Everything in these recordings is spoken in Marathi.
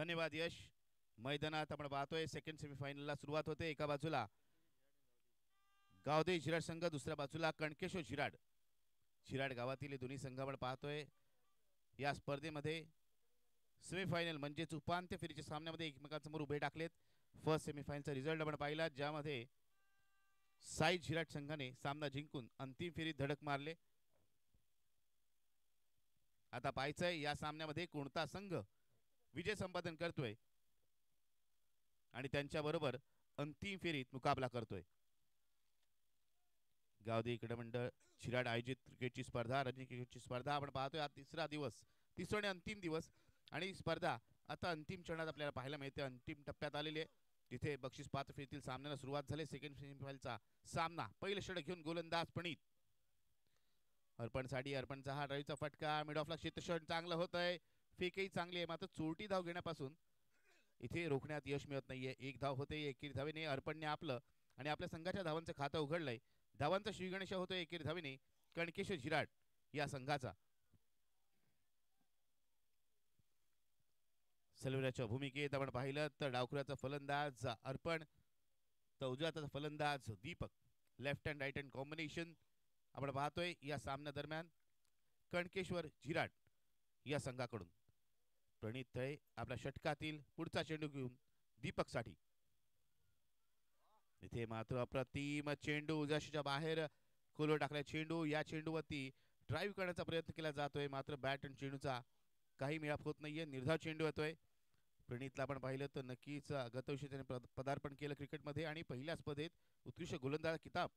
धन्यवाद यश. मैदानात आपण पाहतोय सेकंड सेमीफायनलला सुरुवात होते. एका बाजूला गावदेवी झिराड संघ, दुसऱ्या बाजूला कणकेश्वर झिराड. झिराड गावातील दोन्ही संघ आपण पाहतोय या स्पर्धेमध्ये सेमीफायनल म्हणजेच उपांत्य फेरीच्या सामन्यामध्ये एकमेकांसमोर उभे टाकलेत. फर्स्ट सेमीफायनलचा रिझल्ट आपण पाहिला, ज्यामध्ये साई झिराड संघाने सामना जिंकून अंतिम फेरीत धडक मारले. आता पाहायचंय या सामन्यामध्ये कोणता संघ विजय संपादन करतोय आणि त्यांच्या बरोबर अंतिम फेरीत मुकाबला करतोय. गावदेवी क्रीडा मंडळ झिराड आयोजित क्रिकेटची स्पर्धा, रणजी क्रिकेटची स्पर्धा आपण पाहतोय. आज तिसरा आणि अंतिम दिवस आणि स्पर्धा आता अंतिम चरणात आपल्याला पाहायला मिळते. अंतिम टप्प्यात आलेली आहे, तिथे बक्षीस पात्र फेरीतील सामन्याला सुरुवात झाली. सेकंड सेमीफायनलचा सामना, पहिलं षटक घेऊन गोलंदाज प्रणित. अर्पणसाठी अर्पणचा हा रवीचा फटका, मिड ऑफला क्षेत्ररक्षण चांगलं होत आहे, फेकही चांगली आहे, मात्र चोरटी धाव घेण्यापासून इथे रोखण्यात यश मिळत नाहीये. एक धाव होते एकेरी धावेने. अर्पणने आपलं आणि आपल्या संघाच्या धावांचं खातं उघडलंय. धावांचा श्रीगणेश होतोय एकेरी धावेने कणकेश्वर झिराड या संघाचा. सलवऱ्याच्या भूमिकेत आपण पाहिलं तर डावखुऱ्याचा फलंदाज अर्पण, तर उजव्या फलंदाज Deepak. Left hand right hand combination आपण पाहतोय या सामन्या दरम्यान कणकेश्वर झिराड या संघाकडून. प्रणित तळे आपल्या षटकातील पुढचा चेंडू घेऊन दीपकसाठी. इथे मात्र अप्रतिम चेंडू उजव्याच्या बाहेर खोलवर टाकला चेंडू. या चेंडूवरती ड्राईव्ह करण्याचा प्रयत्न केला जातोय, मात्र बॅट आणि चेंडूचा काही मिळाप होत नाहीये. निर्धाव चेंडू येतोय. प्रणितला आपण पाहिलं तर नक्कीच गतवर्षी त्याने पदार्पण केलं क्रिकेटमध्ये आणि पहिल्या स्पर्धेत उत्कृष्ट गोलंदाज किताब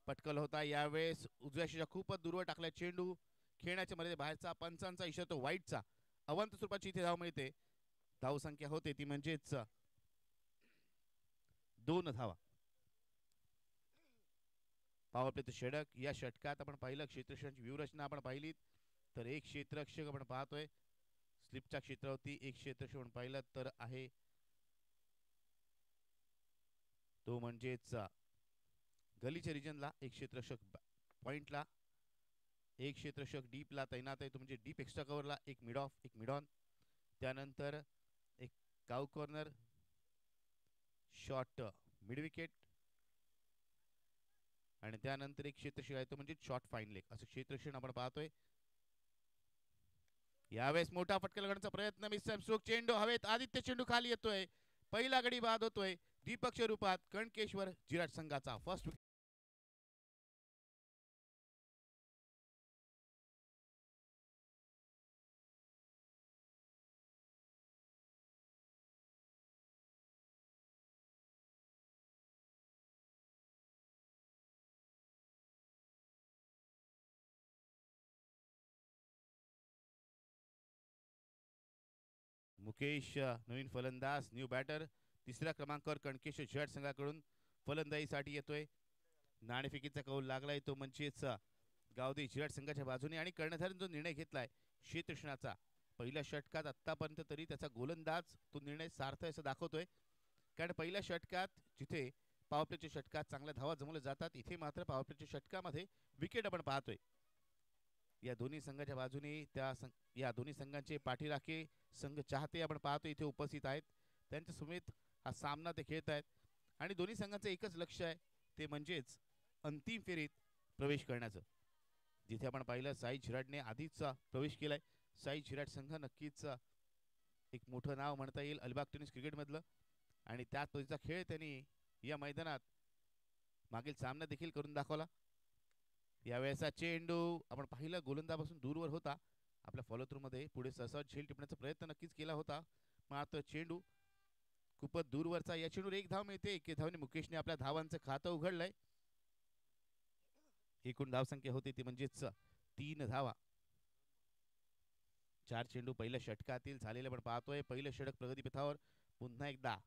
पटकवला होता. यावेळेस उजव्याशीच्या खूपच दूरवर टाकला चेंडू, खेळण्याच्या मर्यादे बाहेरचा. पंचांचा इशारा तो वाईटचा. अवंत स्वरूपाची इथे धाव मिळते. धाव संख्या होते ती म्हणजेच 2 धावा. पॉवर प्लेचं षटक. या षटकात आपण पाहिलं क्षेत्ररक्षणाची व्यूहरचना आपण पाहिली तर एक क्षेत्ररक्षक आपण पाहतोय. स्लिपच्या क्षेत्रावरती एक क्षेत्ररक्षक आपण पाहिलं तर आहे तो म्हणजेच गलीच्या रिजनला एक क्षेत्ररक्षक, पॉइंटला एक क्षेत्ररक्षक, डीपला तैनात आहे तो म्हणजे डीप एक्स्ट्रा कव्हरला एक मिड ऑफ एक मिड ऑन. त्यानंतर एक काऊ कॉर्नर शॉट मिड विकेट आणि त्यानंतर एक क्षेत्ररक्षक आहे तो म्हणजे शॉर्ट फाईन लेग. असं क्षेत्ररक्षण आपण पाहतोय. यावेळेस मोठा फटका लगण्याचा प्रयत्न, मिस स्ट्रोक. चेंडू हवेत, आदित्य चेंडू खाली येतोय. पहिला गडी बाद होतोय दीपकच्या रूपात कणकेश्वर झिराड संघाचा. फर्स्ट मुकेश नवीन फलंदाज, न्यू बॅटर. तिसऱ्या क्रमांकावर कणकेश्वर झिराड संघाकडून फलंदाजीसाठी येतोय. नाणेफेकीचा कौल लागलाय तो म्हणजेच गावदेवी झिराड संघाच्या बाजूने आणि कर्णधाराने जो निर्णय घेतलाय क्षेत्ररक्षणाचा पहिल्या षटकात आतापर्यंत तरी त्याचा गोलंदाज तो निर्णय सार्थ असं दाखवतोय. कारण पहिल्या षटकात जिथे पॉवरप्लेच्या षटकात चांगल्या धावा जमवल्या जातात, इथे मात्र पॉवरप्लेच्या षटकामध्ये विकेट आपण पाहतोय. या दोन्ही संघाच्या बाजूने या दोन्ही संघांचे पाठीराखे संघ चाहते आपण पाहतो इथे उपस्थित आहेत. त्यांच्या समेत हा सामना ते खेळत आहेत आणि दोन्ही संघांचं एकच लक्ष आहे, ते म्हणजेच अंतिम फेरीत प्रवेश करण्याचं. जिथे आपण पाहिलं साई झिराडने आधीच प्रवेश केलाय. साई झिराड संघ नक्कीच एक मोठं नाव म्हणता येईल अलिबाग टेनिस क्रिकेटमधलं आणि त्याच पद्धतीचा खेळ त्यांनी या मैदानात मागील सामना देखील करून दाखवला. यावेळेचा चेंडू आपण पाहिलं गोलंदाजापासून दूरवर होता. आपल्या फॉलो थ्रू मध्ये पुढे सहसा झेल टिपण्याचा प्रयत्न नक्कीच केला होता, मात्र चेंडू खूपच दूरवरचा. या चेंडूवर एक धाव मिळते. एके धावने मुकेशने आपल्या धावांचं खातं उघडलंय. एकूण धावसंख्या होती ती म्हणजेच 3 धावा. 4 चेंडू पहिल्या षटकातील झालेले आपण पाहतोय. पहिलं षटक प्रगतीपथावर पुन्हा एकदा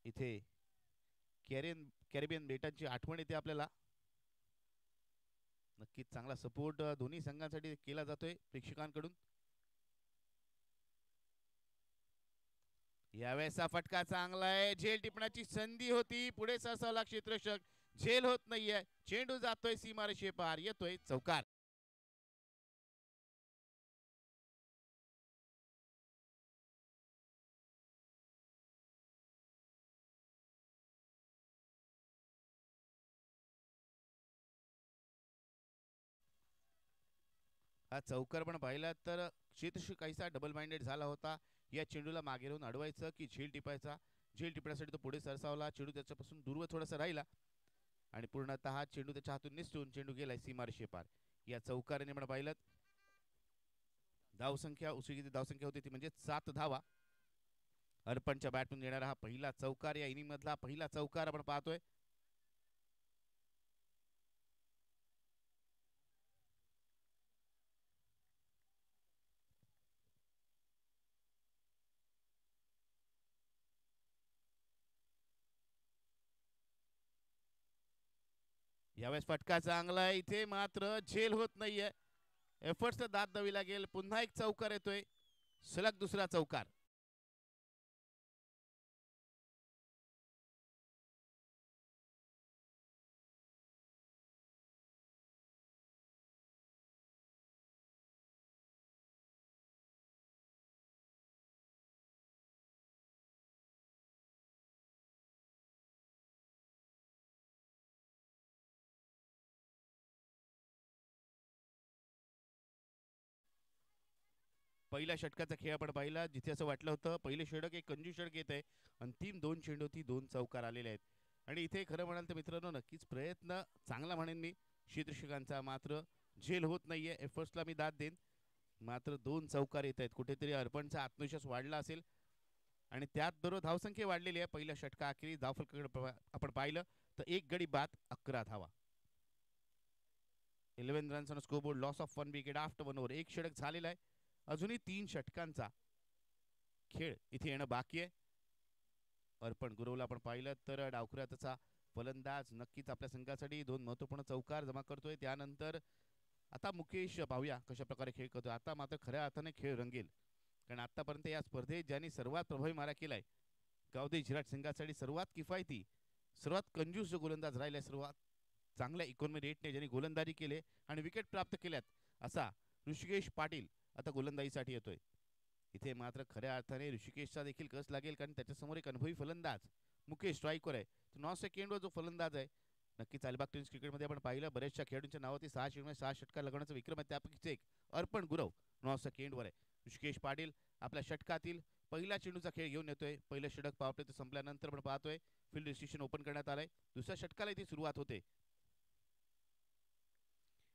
इथे कॅरेबियन बेटांची आठवण येते आपल्याला. नक्कीच चांगला सपोर्ट दोन्ही संघांसाठी केला जातोय प्रेक्षकांकडून. यावेळेचा फटका चांगला आहे. झेल टिपण्याची संधी होती, पुढे सरसावला क्षेत्ररक्षक, झेल होत नाहीये. चेंडू जातोय सीमारेषे पार, येतोय चौकार. हा चौकार पण पाहिला तर क्षेत्रशी काहीसा डबल माइंडेड झाला होता. या चेंडूला मागे राहून अडवायचं की झेल टिपायचा. झेल टिपण्यासाठी तो पुढे सरसावला. चेंडू त्याच्यापासून दूरवर थोडासा राहिला आणि पूर्णतः चेंडू त्याच्या हातून निसटून चेंडू गेलाय सीमारेषेपार. या चौकाराने पण पाहिलं धावसंख्या उसळी धावसंख्या होती ती म्हणजे 7 धावा. अर्पणच्या बॅटमधून येणारा हा पहिला चौकार, या इनिंग मधला पहिला चौकार आपण पाहतोय. यावेळेस फटका चांगला आहे. इथे मात्र झेल होत नाहीये. एफर्ट्स दाद द्यावी लागेल. पुन्हा एक चौकार येतोय, सलग दुसरा चौकार. पहिल्या षटकाचा खेळ आपण पाहिला, जिथे असं वाटलं होतं पहिले षटक एक कंजू षटक येत आहे. अंतिम 2 चेंडू ती 2 चौकार आलेले आहेत. आणि इथे खरं म्हणाल तर मित्रांनो नक्कीच प्रयत्न चांगला म्हणेन मी शीतृषकांचा, मात्र झेल होत नाहीये. एफर्ट्सला मी दाद देईन, मात्र 2 चौकार येत आहेत. कुठेतरी अर्पणचा आत्मविश्वास वाढला असेल आणि त्यात बरोबर धावसंख्या वाढलेली आहे. पहिल्या षटका अखेरी धावफलकाकडे आपण पाहिलं तर 1 गडी बाद 11 धावा. 11 runs on scoreboard, loss of 1 wicket after 1 over. एक षटक झालेला आहे. अजूनही 3 षटकांचा खेळ इथे येणं बाकी आहे. अर्पण गुरवला आपण पाहिलं तर डावखुऱ्याचा फलंदाज नक्कीच आपल्या संघासाठी 2 महत्त्वपूर्ण चौकार जमा करतोय. त्यानंतर आता मुकेश पाहूया कशा प्रकारे खेळ करतोय. आता मात्र खऱ्या अर्थाने खेळ रंगेल, कारण आतापर्यंत या स्पर्धेत ज्यांनी सर्वात प्रभावी मारा केलाय गावदेवी झिराट संघासाठी सर्वात किफायती, सर्वात कंजूस जो गोलंदाज राहिलाय, सर्वात चांगल्या इकॉनॉमी रेटने ज्यांनी गोलंदाजी केले आणि विकेट प्राप्त केल्यात असा ऋषिकेश पाटील आता गोलंदाजीसाठी येतोय. इथे मात्र खऱ्या अर्थाने ऋषिकेशचा देखील कस लागेल, कारण त्याच्यासमोर एक अनुभवी फलंदाज मुकेश स्ट्राईकवर आहे. तो 9 सेकंडवर जो फलंदाज आहे, नक्कीच अलिबाग टेनिस क्रिकेटमध्ये आपण पाहिलं बऱ्याचशा खेळाडूंच्या नावावरती 6 चेंडूमध्ये 6 षटकार लगवण्याचा विक्रम आहे. त्यापैकीच एक अर्पण गुरव 9 सेकंडवर आहे. ऋषिकेश पाटील आपल्या षटकातील पहिला चेंडूचा खेळ घेऊन येतोय. पहिलं षटक पावले ते संपल्यानंतर आपण पाहतोय फील्ड रिस्ट्रिक्शन ओपन करण्यात आलंय. दुसऱ्या षटकाला इथे सुरुवात होते.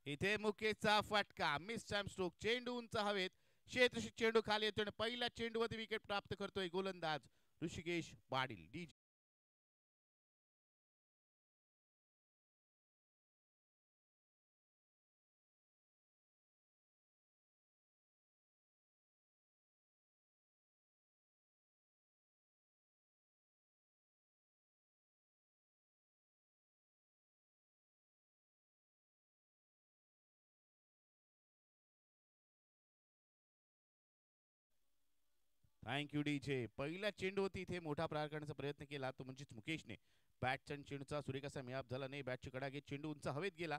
इथे मुकेशचा फटका, मिस टाइम स्ट्रोक, चेंडू उंच हवेत, क्षेत्रशी चेंडू खाली येतोय आणि पहिल्या चेंडूवरती विकेट प्राप्त करतोय गोलंदाज Rishikesh Patil. D thank you DJ. पहिला चेंडू होती इथे मोठा प्रहार करण्याचा प्रयत्न केला, तो म्हणजेच मुकेशने. बॅटचा आणि चेंडूचा सुरेखासा मिळाप झाला नाही. बॅटची कडा घेत चेंडू उंच हवेत गेला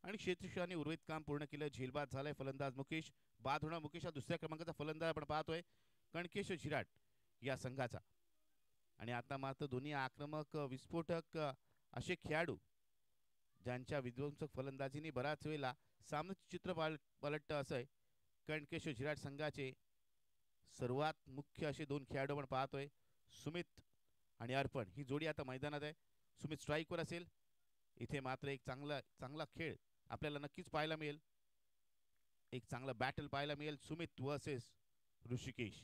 आणि क्षेत्रक्षाने उर्वरित काम पूर्ण केलं. झेलबाद झालाय फलंदाज मुकेश. बाद होणार मुकेश हा दुसऱ्या क्रमांकाचा फलंदाज आपण पाहतोय कणकेश झिराट या संघाचा. आणि आता मात्र दोन्ही आक्रमक विस्फोटक असे खेळाडू ज्यांच्या विध्वंसक फलंदाजीने बराच वेळेला सामन्याचे चित्र पलटतं असं आहे. कणकेश झिराट संघाचे सर्वात मुख्य असे 2 खेळाडू आपण पाहतोय, सुमित आणि अर्पण. ही जोडी आता मैदानात आहे. सुमित स्ट्राईकवर असेल. इथे मात्र एक चांगला खेळ आपल्याला नक्कीच पाहायला मिळेल. एक चांगला बॅटल पाहायला मिळेल सुमित वर्सेस ऋषिकेश.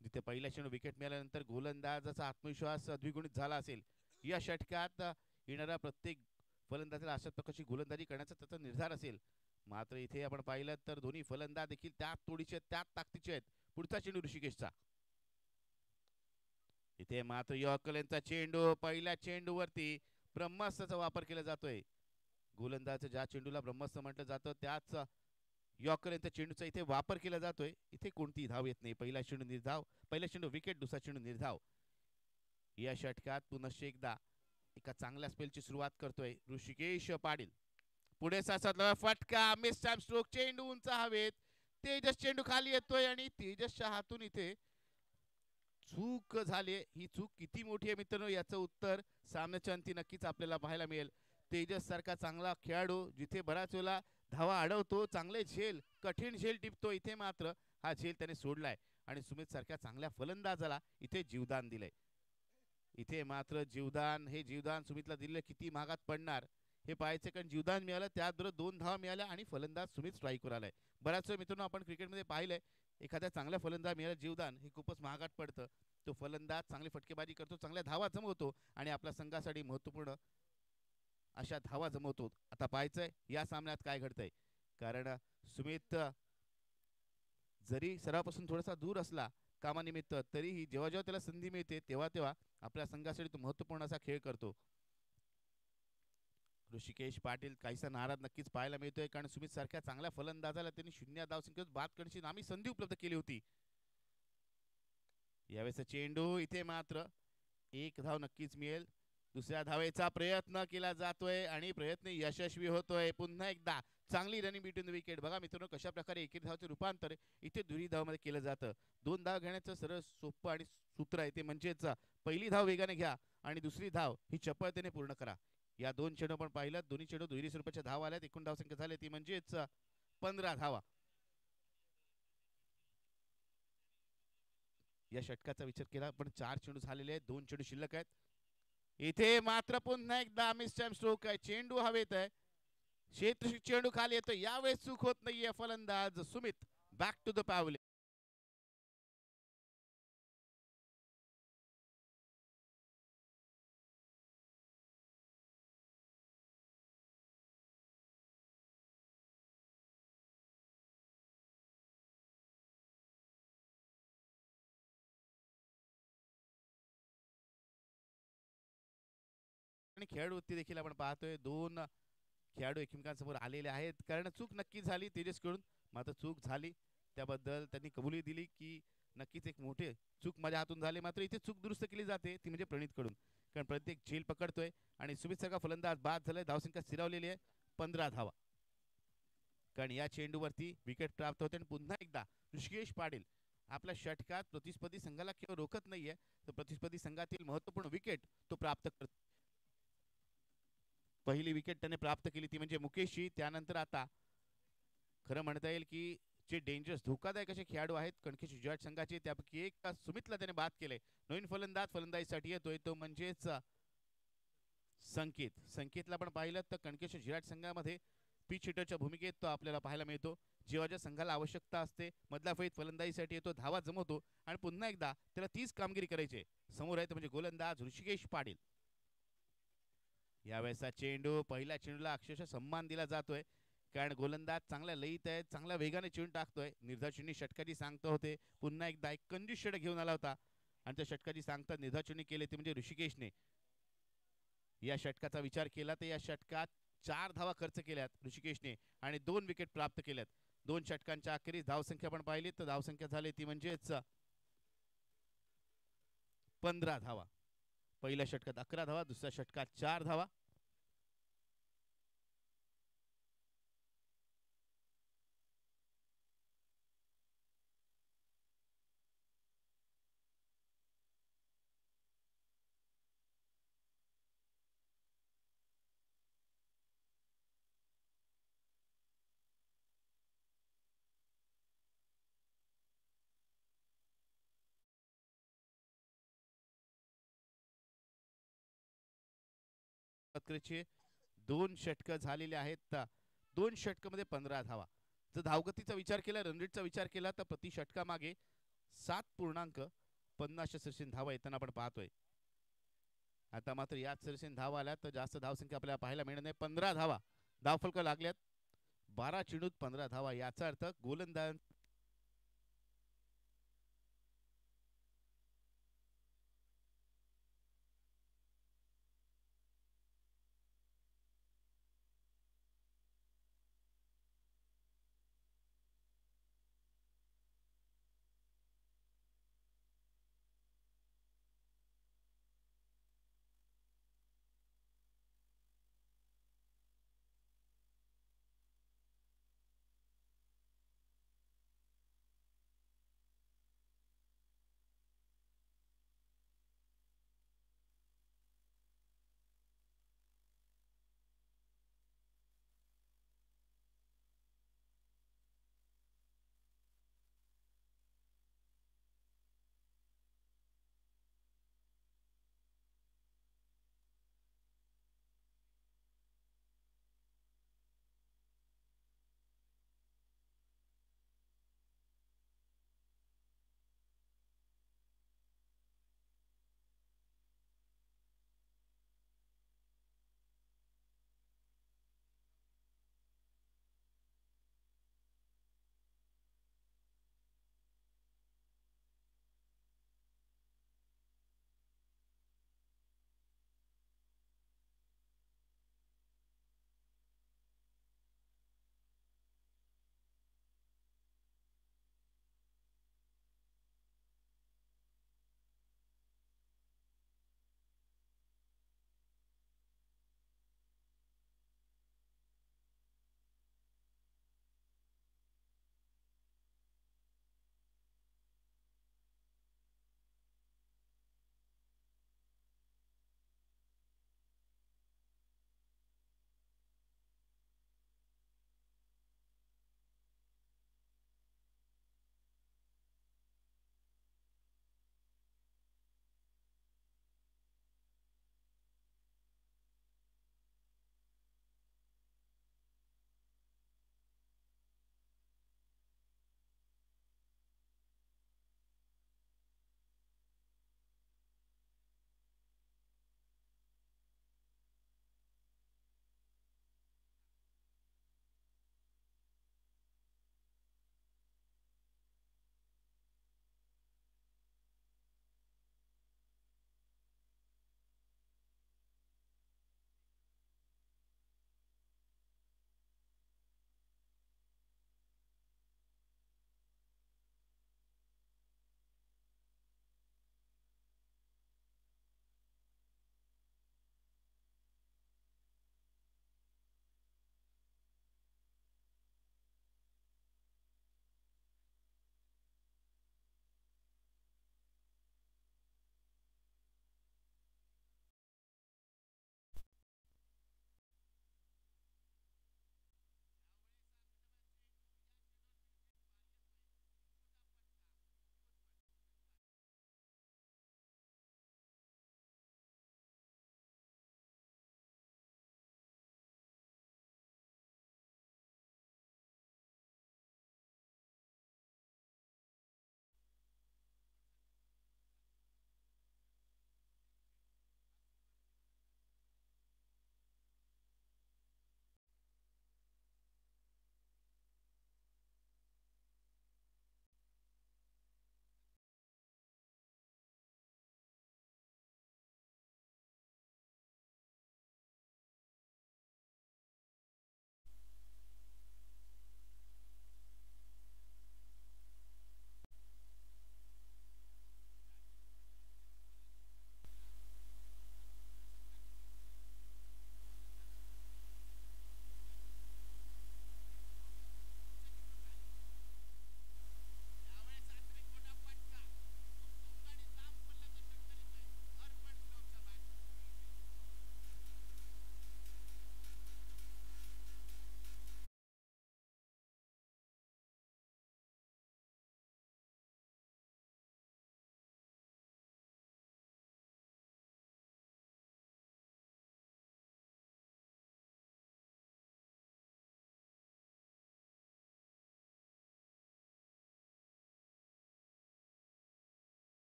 जिथे पहिल्या चेंडू विकेट मिळाल्यानंतर गोलंदाजाचा आत्मविश्वास द्विगुणित झाला असेल. या षटकात येणारा प्रत्येक फलंदाजाला अशा प्रकारची गोलंदाजी करण्याचा त्याचा निर्धार असेल. मात्र इथे आपण पाहिलं तर दोन्ही फलंदाज देखील त्याच तोडीचे त्याच ताकदीचे आहेत. पुढचा चेंडू ऋषिकेशचा. इथे मात्र यॉर्करचा चेंडू, पहिल्या चेंडूवरती ब्रह्मास्त्राचा वापर केला जातोय. गोलंदाज ज्या चेंडूला ब्रह्मास्त्र म्हटलं जातं त्याच यॉर्करचा चेंडूचा इथे वापर केला जातोय. इथे कोणती धाव येत नाही. पहिला चेंडू निर्धाव, पहिला चेंडू विकेट, दुसरा चेंडू निर्धाव. या षटकात पुनश्च एकदा एका चांगल्या स्पेलची सुरुवात करतोय ऋषिकेश पाटील. पुढे साचला फटका, मिस टाइम स्ट्रोक, चेंडू उंच हवेत, तेजस चेंडू खाली येतोय आणि तेजसच्या हातून इथे चूक झाली. ही चूक किती मोठी आहे मित्रांनो, याचं उत्तर सामन्याच्या अंती नक्कीच आपल्याला पाहायला मिळेल. तेजस सारखा चांगला खेळाडू जिथे बराच वेळा धावा अडवतो, चांगले झेल, कठीण झेल टिपतो. इथे मात्र हा झेल त्याने सोडलाय आणि सुमित सारख्या चांगल्या फलंदाजाला इथे जीवदान दिलंय. इथे मात्र जीवदान, हे जीवदान सुमितला दिलं किती महागात पडणार हे पाहायचं, कारण जीवदान मिळालं त्याचबरोबर 2 धावा मिळाल्या आणि फलंदाज सुमित स्ट्राईकवर आलाय. बऱ्याच वेळ मित्रांनो आपण क्रिकेटमध्ये पाहिलंय, एखाद्या चांगल्या फलंदाज मिळालं जीवदान हे खूपच महागात पडतं. तो फलंदाज चांगली फटकेबाजी करतो, चांगल्या धावा जमवतो आणि आपल्या संघासाठी महत्त्वपूर्ण अशा धावा जमवतो. आता पाहायचंय या सामन्यात काय घडतंय, कारण सुमित जरी सरावापासून थोडासा दूर असला कामानिमित्त, तरीही जेव्हा जेव्हा त्याला संधी मिळते तेव्हा तेव्हा आपल्या संघासाठी तो महत्त्वपूर्ण असा खेळ करतो. ऋषिकेश पाटील काहीसा नाराज नक्कीच पाहायला मिळतोय, कारण सुमित सारख्या चांगल्या फलंदाजाला त्यांनी 0 धावसंख्येत बाद करण्याची नामी संधी उपलब्ध केली होती. यावेळेस चेंडू, इथे मात्र 1 धाव नक्कीच मिळेल. दुसऱ्या धावेचा प्रयत्न केला जातोय आणि प्रयत्न यशस्वी होतोय. पुन्हा एकदा चांगली रनिंग बिटवीन द विकेट. बघा मित्रांनो कशा प्रकारे एकेरी धावचे रूपांतर इथे दुहेरी धावमध्ये केलं जातं. 2 धाव घेण्याचं सरळ सोपं आणि सूत्र आहे ते म्हणजेच पहिली धाव वेगाने घ्या आणि दुसरी धाव ही चपळतेने पूर्ण करा. या 2 चेंडू आपण पाहिलं, दोन्ही चेंडू दुहेरी स्वरूपाच्या धाव आल्यात. एकूण धावसंख्या झाली ती म्हणजेच 15 धावा. या षटकाचा विचार केला आपण, 4 चेंडू झालेले आहेत, 2 चेंडू शिल्लक आहेत. इथे मात्र पुन्हा एकदा मिस टाइम स्ट्रोक आहे. चेंडू हवेत आहे, क्षेत्र चेंडू खाली येतो. यावेळेस चूक होत नाहीये फलंदाज Sumit back to the pavilion. आणि खेळाडू देखील आपण पाहतोय, 2 खेळाडू एकमेकांसमोर आलेले आहेत, कारण चूक नक्की झाली तेजसकडून. मात्र चूक झाली त्याबद्दल त्यांनी कबुली दिली की नक्कीच एक मोठे चूक माझ्या हातून झाले. मात्र इथे चूक दुरुस्त केली जाते ती म्हणजे प्रणितकडून, कारण प्रत्येक झेल पकडतोय आणि सुमित सारखा फलंदाज बाद झालाय. धावसंख्या स्थिरावलेली आहे 15 धावा, कारण या चेंडूवरती विकेट प्राप्त होते. आणि पुन्हा एकदा ऋषिकेश पाटील आपल्या षटकात प्रतिस्पर्धी संघाला केवळ रोखत नाहीये, तर प्रतिस्पर्धी संघातील महत्त्वपूर्ण विकेट तो प्राप्त करतो. पहिली विकेट त्याने प्राप्त केली ती म्हणजे मुकेशची. त्यानंतर आता खरं म्हणता येईल की जे डेंजरस धोकादायक असे खेळाडू आहेत कणकेश जॉर्ज संघाचे, त्यापैकी एक सुमितला त्याने बाद केले. नवीन फलंदाज फलंदाजीसाठी येतोय तो म्हणजेच संकेत. संकेतला पण पाहिलं तर कणकेश जिराट संघामध्ये पिच हिटरच्या भूमिकेत तो आपल्याला पाहायला मिळतो. जेव्हा ज्या संघाला आवश्यकता असते मधल्या फळीत फलंदाजीसाठी येतो, धावा जमवतो आणि पुन्हा एकदा त्याला तीच कामगिरी करायची. समोर आहे म्हणजे गोलंदाज ऋषिकेश पाटील. यावेळेचा चेंडू, पहिल्या चेंडूला अक्षरशः सन्मान दिला जातोय, कारण गोलंदाज चांगल्या लयीत आहे, चांगल्या वेगाने चेंडू टाकतोय. निर्धार चेंडू षटकाची सांगता होते, पुन्हा एकदा एक कंजूस षटक घेऊन आला होता आणि त्या षटकाची सांगता निर्धार चेंडू केले ते म्हणजे ऋषिकेशने. या षटकाचा विचार केला तर या षटकात 4 धावा खर्च केल्यात ऋषिकेशने आणि 2 विकेट प्राप्त केल्यात. 2 षटकांच्या अखेरीस धावसंख्या पण पाहिली तर धावसंख्या झाली ती म्हणजेच 15 धावा. पहिल्या षटकात 11 धावा, दुसऱ्या षटकात 4 धावा. चे 2 षटक झालेले आहेत. 2 षटकामध्ये 15 धावा. जर धावगतीचा विचार केला, रनरेटचा विचार केला तर प्रति षटकामागे 7.50 सरसेन धावा येताना आपण पाहतोय. आता मात्र याच सरसेन धावा आल्या तर जास्त धावसंख्या आपल्याला पाहायला मिळणार नाही. 15 धावा धावफलक लागल्यात. 12 चेंडूत 15 धावा, याचा अर्थ गोलंदाज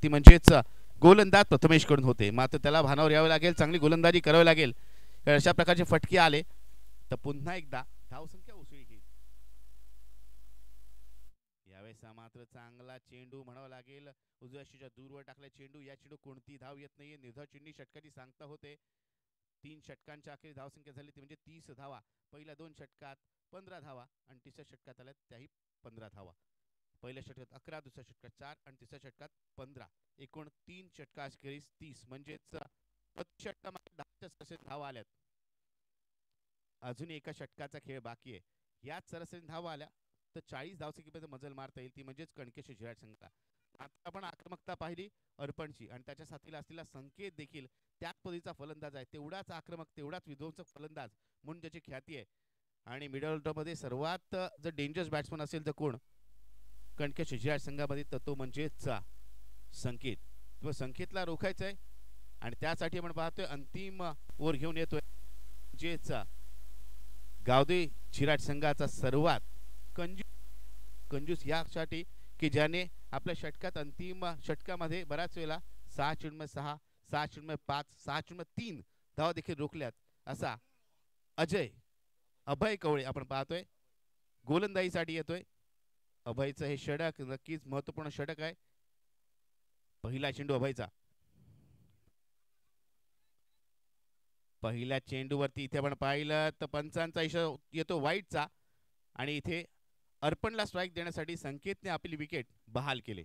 ती म्हणजेच गोलंदाज प्रथमेश कडून होते. मात्र त्याला भानावर यावे लागेल, चांगली गोलंदाजी करावी लागेल. अशा प्रकारचे फटके आले तर पुन्हा एकदा धावसंख्या उसळी घेईल. यावेळेस मात्र चांगला चेंडू म्हणावा लागेल, उजव्या दूरवर टाकला चेंडू. या चेंडू कोणती धाव येत नाहीये. निर्धाव चेंडू षटकाची सांगता होते. 3 षटकांच्या अखेर धावसंख्या झाली ती म्हणजे 30 धावा. पहिल्या 2 षटकात 15 धावा आणि तिसऱ्या षटकात आल्या त्याही 15 धावा. पहिल्या षटकात 11, दुसऱ्या षटकात 4 आणि तिसऱ्या षटकात 15. एकूण 3 षटकाखेरीस 30 म्हणजेच प्रति षटकामध्ये 10 सरासरी धावा आल्यात. अजून एका षटकाचा खेळ बाकी आहे. याच सरासरी धावा आल्या तर 40 धावसंख्येपर्यंत मजल मारता येईल, ती म्हणजेच कणकेश्वर झिराट संघाला. आता आपण आक्रमकता पाहिली अर्पणची आणि त्याच्या साथीला असलेला संकेत देखील त्याच पद्धतीचा फलंदाज आहे. तेवढाच आक्रमक, तेवढाच विध्वंसक फलंदाज म्हणून त्याची ख्याती आहे. आणि मिडल ऑर्डरमध्ये सर्वात जर डेंजरस बॅट्समन असेल तर कोण कणकेश्वर झिराट संघामध्ये, तर तो म्हणजेच संकेत. किंवा संकेतला रोखायचं आहे आणि त्यासाठी आपण पाहतोय अंतिम ओव्हर घेऊन येतोय म्हणजेच गावदे झिराट संघाचा सर्वात कंजूस यासाठी की ज्याने आपल्या षटकात अंतिम षटकामध्ये बऱ्याच वेळेला 6.6, 6.5, 6.3 धावा देखील रोखल्यात असा अभय कवळे आपण पाहतोय गोलंदाजीसाठी येतोय. अभयचं हे षटक नक्कीच महत्वपूर्ण षटक आहे. पहिला चेंडू अभयचा. पहिल्या चेंडूवरती इथे आपण पाहिलं तर पंचांचा इशारा येतो वाईटचा आणि इथे अर्पणला स्ट्राईक देण्यासाठी संकेतने आपली विकेट बहाल केले.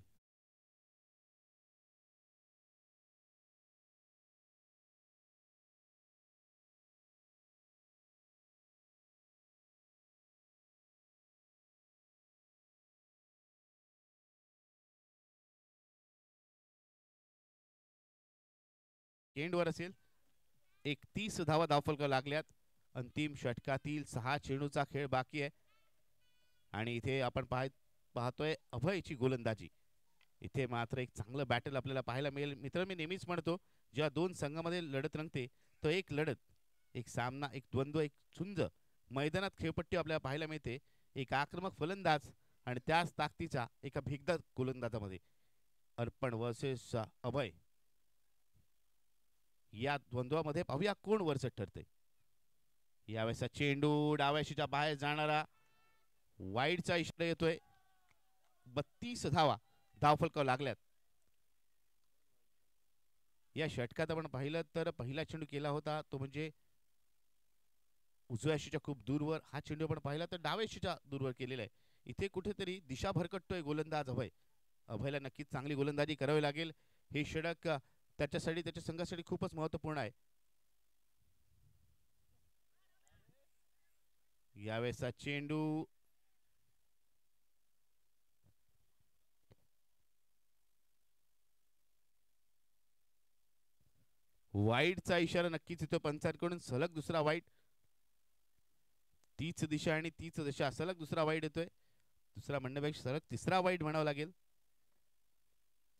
एंडवर असेल 31 धावा धावफलक लागल्यात. अंतिम षटकातील 6 चेंडूचा खेळ बाकी आहे आणि इथे आपण पाहतोय अभयची गोलंदाजी. इथे मात्र एक चांगलं बॅटल आपल्याला पाहायला मिळेल. मित्र, मी नेहमीच म्हणतो जेव्हा 2 संघामध्ये लढत रंगते तो एक लढत, एक सामना, एक द्वंद्व, एक झुंज मैदानात खेळपट्टी आपल्याला पाहायला मिळते. एक आक्रमक फलंदाज आणि त्याच ताकदीचा एका भेगदार गोलंदाजामध्ये. अर्पण वर्सेस अभय या द्वंद्वामध्ये पाहूया कोण वरचढ ठरते. यावेळेस चेंडू डाव्याशीच्या बाहेर जाणारा, वाईडचा इशारा येतोय. 32 धावा धावफलकावर लागल्यात. या षटकात आपण पाहिलं तर पहिला चेंडू केला होता तो म्हणजे उजव्याशीच्या खूप दूरवर. हा चेंडू आपण पाहिला तर डाव्याशीच्या दूरवर केलेला आहे. इथे कुठेतरी दिशा भरकटतोय गोलंदाज अभय. अभयला नक्कीच चांगली गोलंदाजी करावी लागेल. हे षटक त्याच्यासाठी, त्याच्या संघासाठी खूपच महत्वपूर्ण आहे. यावेळेसचा चेंडू वाईडचा इशारा नक्कीच येतो पंचांकडून. सलग दुसरा वाईड, तीच दिशा आणि तीच दिशा, सलग दुसरा वाईड येतोय. दुसरा म्हणण्यापेक्षा सलग तिसरा वाईड म्हणावं लागेल.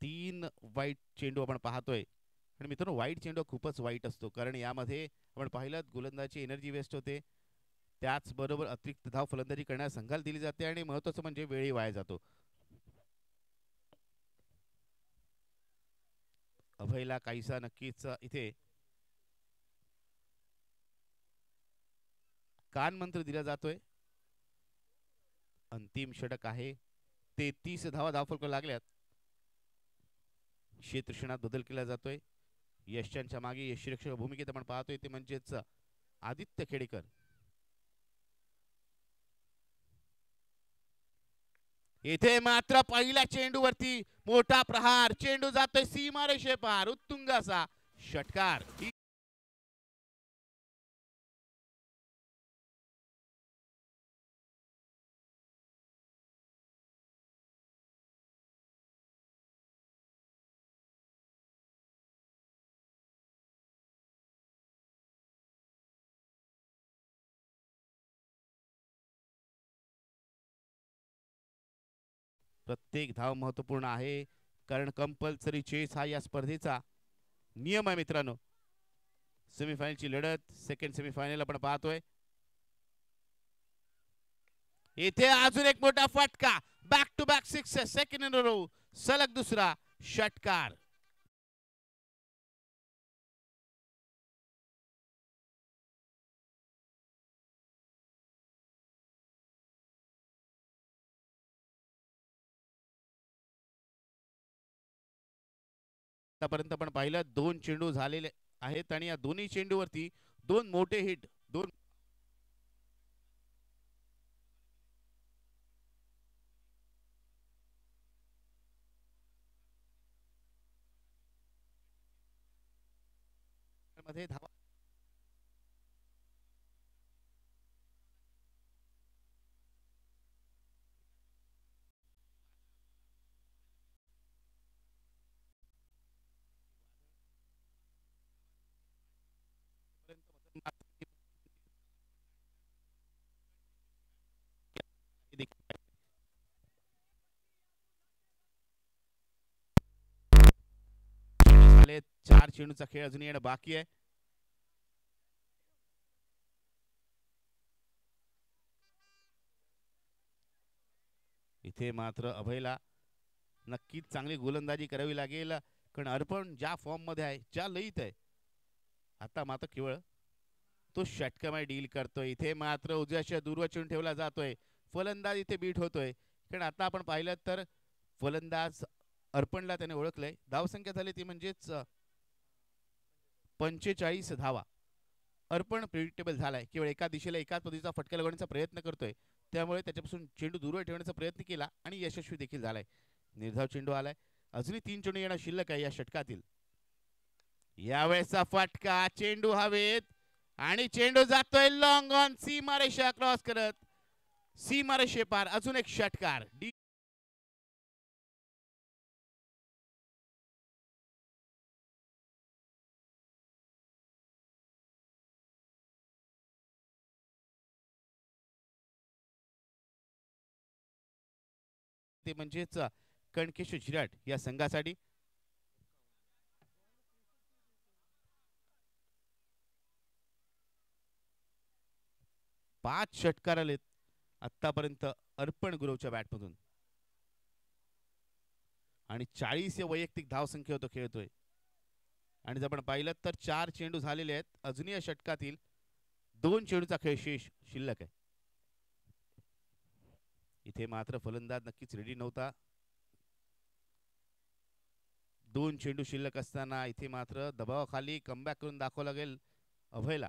3 वाईट चेंडू आपण पाहतोय. आणि मित्रांनो, वाईट चेंडू खूपच वाईट असतो कारण यामध्ये आपण पाहिलं गोलंदाजी एनर्जी वेस्ट होते, त्याचबरोबर अतिरिक्त धाव फलंदाजी करण्यास संघाला दिली जाते आणि महत्त्वाचं म्हणजे वेळही वाया जातो. अभयला काहीसा नक्कीच इथे कान मंत्र दिला जातोय. अंतिम षटक आहे. 33 धावा धावफलक लागल्यात. क्षेत्रक्षणात बदल केला जातोय. यशांच्या मागे यशरक्षक भूमिकेत आपण पाहतोय ते म्हणजेच आदित्य खेडेकर. येथे मात्र पहिल्या चेंडूवरती मोठा प्रहार, चेंडू जातोय सीमारेषे पार, उत्तुंग असा षटकार. प्रत्येक धाव महत्वपूर्ण आहे कारण कंपल्सरी चेस हा या स्पर्धेचा नियम आहे. मित्रांनो, सेमीफायनलची लढत, सेकंड सेमीफायनल आपण पाहतोय. येथे अजून एक मोठा फटका, back to back 6, second in a row, सलग दुसरा षटकार. आतापर्यंत आपण पाहिलं 2 चेंडू झालेले आहेत आणि या दोन्ही चेंडूवरती 2 मोठे हिट, 2 मध्ये धावा झाले. 4 चेंडूचा खेळ अजून येणं बाकी आहे. इथे मात्र अभयला नक्कीच चांगली गोलंदाजी करावी लागेल, कारण अर्पण ज्या फॉर्म मध्ये आहे, ज्या लयीत आहे, आता मात्र केवळ तो षटकामध्ये डील करतोय. इथे मात्र उजव्याच्या दूरवर चेंडू ठेवला जातोय. फलंदाज इथे बीट होतोय, कारण आता आपण पाहिलं तर फलंदाज अर्पणला त्याने ओळखलंय. धावसंख्या झाली ती म्हणजेच 45 धावा. अर्पण प्रिडिक्टेबल झालाय, केवळ एका दिशेला एकाच पद्धतीचा फटका लगवण्याचा प्रयत्न करतोय, त्यामुळे त्याच्यापासून चेंडू दूरवर ठेवण्याचा प्रयत्न केला आणि यशस्वी देखील झालाय. निर्धाव चेंडू आलाय. अजूनही 3 चेंडू येणं शिल्लक आहे या षटकातील. यावेळेचा फटका, चेंडू हवेत आणि चेंडू जातोय लॉंग ऑन, सीमारेषा क्रॉस करत सीमारेषे पार. अजून एक षटकार. ते म्हणजेच कणकेश झिराट या संघासाठी 5 षटकार आलेत आतापर्यंत अर्पण गुरवच्या बॅटमधून आणि 40 या वैयक्तिक धावसंख्येवर तो खेळतोय. आणि जर आपण पाहिलं तर 4 चेंडू झालेले आहेत. अजूनही या षटकातील 2 चेंडूचा खेळ शेष शिल्लक आहे. इथे मात्र फलंदाज नक्कीच रेडी नव्हता. 2 चेंडू शिल्लक असताना इथे मात्र दबावाखाली कमबॅक करून दाखवावं लागेल अभयला.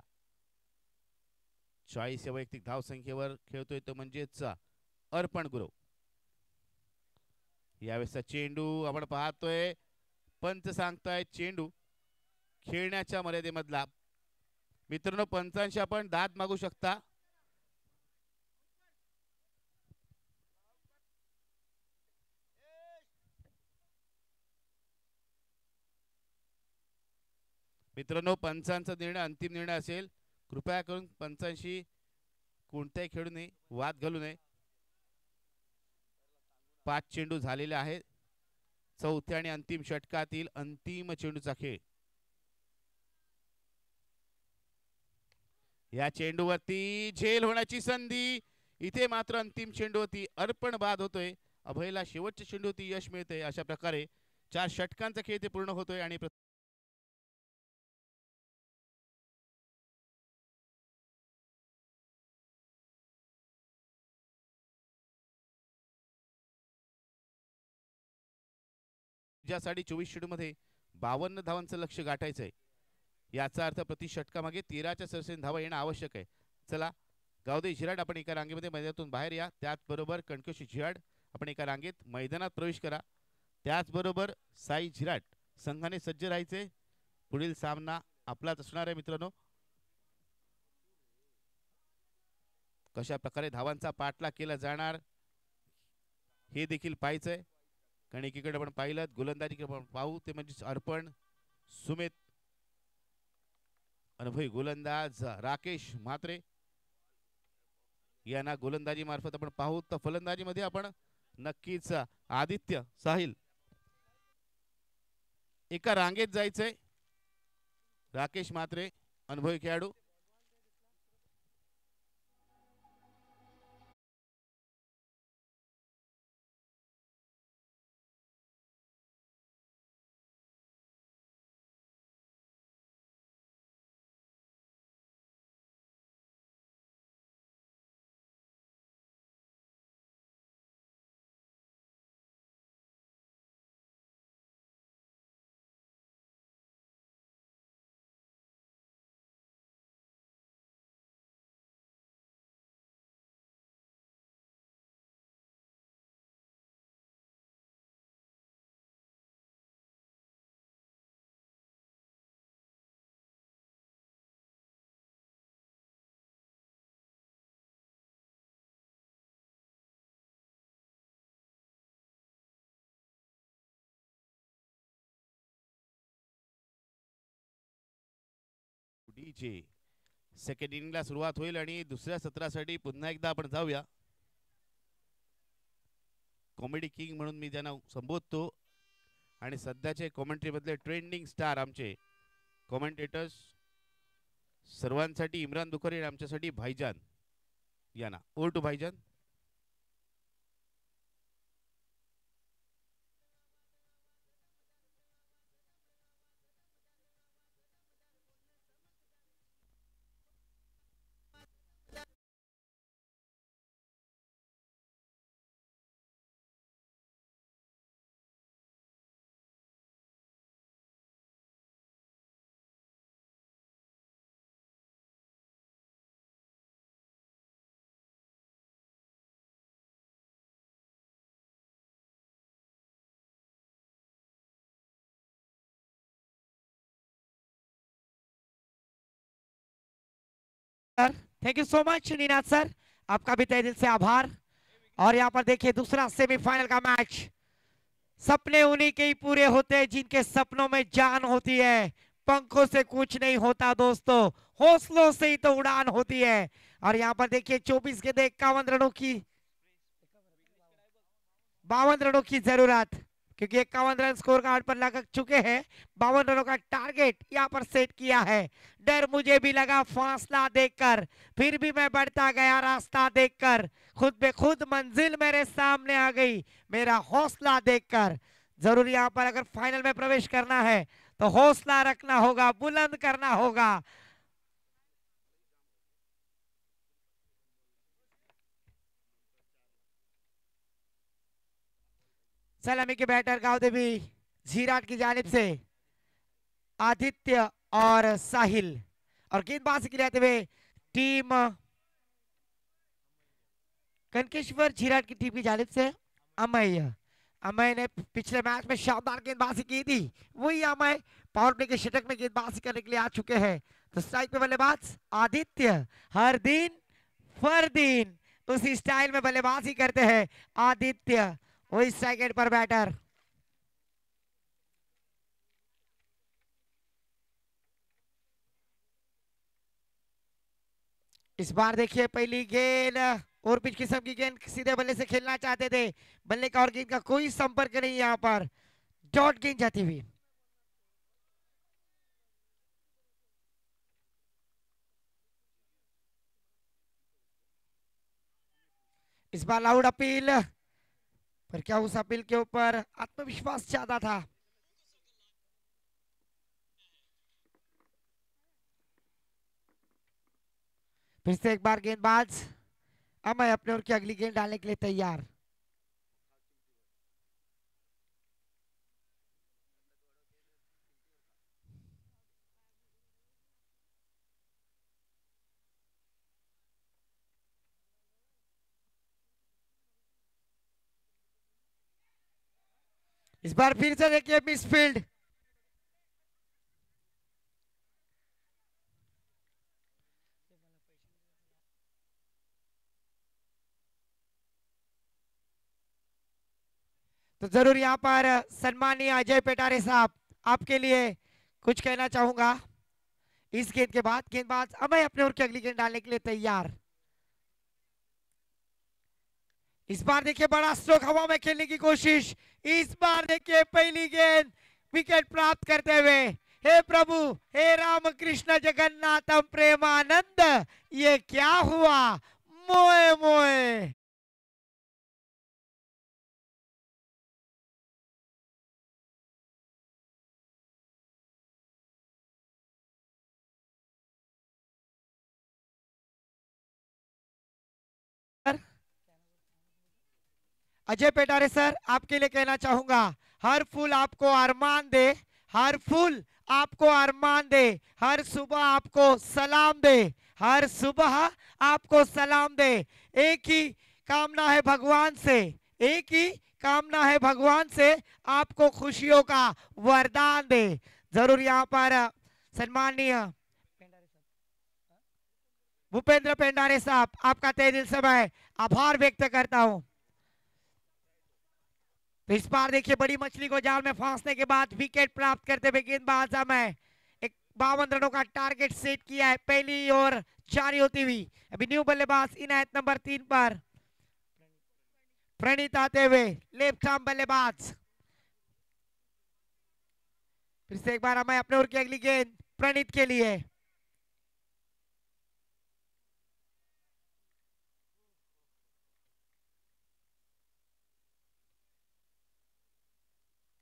40 या वैयक्तिक धावसंख्येवर खेळतोय तो म्हणजेच अर्पण गुरव. यावेळेसचा चेंडू आपण पाहतोय, पंच सांगताय चेंडू खेळण्याच्या मर्यादेमधला. मित्रांनो, पंचांशी आपण दाद मागू शकता. मित्रांनो, पंचांचा निर्णय अंतिम निर्णय असेल. कृपया करून पंचांशी कोणत्याही खेळूने वाद घालू नये. 5 चेंडू झालेले आहेत. चौथ्या आणि अंतिम षटकातील अंतिम चेंडूचा खेळ. या चेंडूवरती झेल होण्याची संधी. इथे मात्र अंतिम चेंडू होती, अर्पण बाद होतोय. अभयला शेवटच्या चेंडू होती यश मिळते. अशा प्रकारे 4 षटकांचा खेळ ते पूर्ण होतोय आणि ज्यासाठी 24 चेंडू मध्ये 52 धावांचं लक्ष गाठायचंय. याचा अर्थ प्रति षटकामागे 13च्या सरासरी धावा येणं आवश्यक आहे. चला गावदे झिराड, आपण एका रांगेमध्ये मैदानातून बाहेर या. त्याचबरोबर कणकेश झिराड, आपण एका रांगेत मैदानात प्रवेश करा. त्याचबरोबर साई झिराड संघाने सज्ज राहायचे. पुढील सामना आपलाच असणार आहे मित्रांनो. कशा प्रकारे धावांचा पाठलाग केला जाणार हे देखील पाहायचंय. कारण एकीकडे आपण पाहिलं गोलंदाजी आपण पाहू ते म्हणजे अर्पण, सुमित, अनुभवी गोलंदाज राकेश म्हात्रे यांना गोलंदाजी मार्फत आपण पाहू. तर फलंदाजीमध्ये आपण नक्कीच आदित्य, साहिल एका रांगेत जायचंय. राकेश म्हात्रे अनुभवी खेळाडू, टीचे सेकंड इनिंगला सुरुवात होईल आणि दुसऱ्या सत्रासाठी पुन्हा एकदा आपण जाऊया. कॉमेडी किंग म्हणून मी त्यांना संबोधतो आणि सध्याचे कॉमेंट्री मधले ट्रेंडिंग स्टार आमचे कॉमेंटेटर्स सर्वांसाठी इम्रान दुखरे आणि आमच्यासाठी भाईजान यांना. ओव्हर टू भाईजान. थैंक यू सो मच नीनाथ सर, आपका भी तहे दिल से आभार। और यहाँ पर देखिए दूसरा सेमीफाइनल का मैच। सपने उन्हीं के ही पूरे होते हैं जिनके सपनों में जान होती है। पंखों से कुछ नहीं होता दोस्तों, हौसलों से ही तो उड़ान होती है। और यहाँ पर देखिए 24 गेंदे 51 रनों की 52 रनों की जरूरत, क्योंकि 51 रन स्कोर कार्ड पर लग चुके हैं। 52 रनों का टारगेट यहाँ पर सेट किया है। डर मुझे भी लगा फासला देखकर, फिर भी मैं बढ़ता गया रास्ता देखकर। खुद बे खुद मंजिल मेरे सामने आ गई मेरा हौसला देखकर। जरूर यहाँ पर अगर फाइनल में प्रवेश करना है तो हौसला रखना होगा, बुलंद करना होगा। सलामी के बैटर गावदेवी झीराट की जानिब से आदित्य और साहिल, और गेंदबाजी के लिए आते हुए टीम कनकेश्वर झीराट की टीम की जानिब से अमय। अमय ने पिछले मैच में शानदार गेंदबाजी की थी, वही अमय पावर प्ले के षटक में गेंदबाजी करने के लिए आ चुके हैं। तो स्ट्राइक पे बल्लेबाज आदित्य, हर दिन फर दिन उसी स्टाइल में बल्लेबाजी करते हैं आदित्य, वही स्ट्राइक एंड पर बैटर। इस बार देखिए पहली गेंद और पिच किस्म की गेंद सीधे बल्ले से खेलना चाहते थे, बल्ले का और गेंद का कोई संपर्क नहीं, यहाँ पर डॉट गेंद जाती हुई। इस बार लाउड अपील, पर क्या उस अपील के ऊपर आत्मविश्वास ज्यादा था। फिर से एक बार गेंदबाज अमय अपने ओर की अगली गेंद डालने के लिए तैयार। इस बार फिर से देखिए मिसफील्ड, तो जरूर यहाँ पर सम्मानीय अजय पेटारे साहब आपके लिए कुछ कहना चाहूंगा। इस गेंद के बाद गेंदबाज अमय अपने ओर की अगली गेंद डालने के लिए तैयार। इस बार देखिए बड़ा स्ट्रोक हवा में खेलने की कोशिश, इस बार देखिए पहली गेंद विकेट प्राप्त करते हुए। हे प्रभु, हे राम कृष्ण जगन्नाथम प्रेमानंद, ये क्या हुआ मोए मोए। अजय पेटारे सर आपके लिए कहना चाहूंगा, हर फूल आपको अरमान दे, हर फूल आपको अरमान दे, हर सुबह आपको सलाम दे, हर सुबह आपको सलाम दे। एक ही कामना है भगवान से, एक ही कामना है भगवान से, आपको खुशियों का वरदान दे। जरूर यहाँ पर सम्माननीय भूपेंद्र पेंडारे साहब आपका तहे दिल से मैं आभार व्यक्त करता हूं। तो इस बार देखिए बड़ी मछली को जाल में फांसने के बाद विकेट प्राप्त करते हुए गेंदबाज अमय एक 52 रनों का टारगेट सेट किया है पहली ओवर जारी होती हुई। अभी न्यू बल्लेबाज इनायत नंबर 3 पर प्रणीत आते हुए लेफ्ट आर्म बल्लेबाज। फिर से एक बार हमें अपने ओर की अगली गेंद प्रणीत के लिए।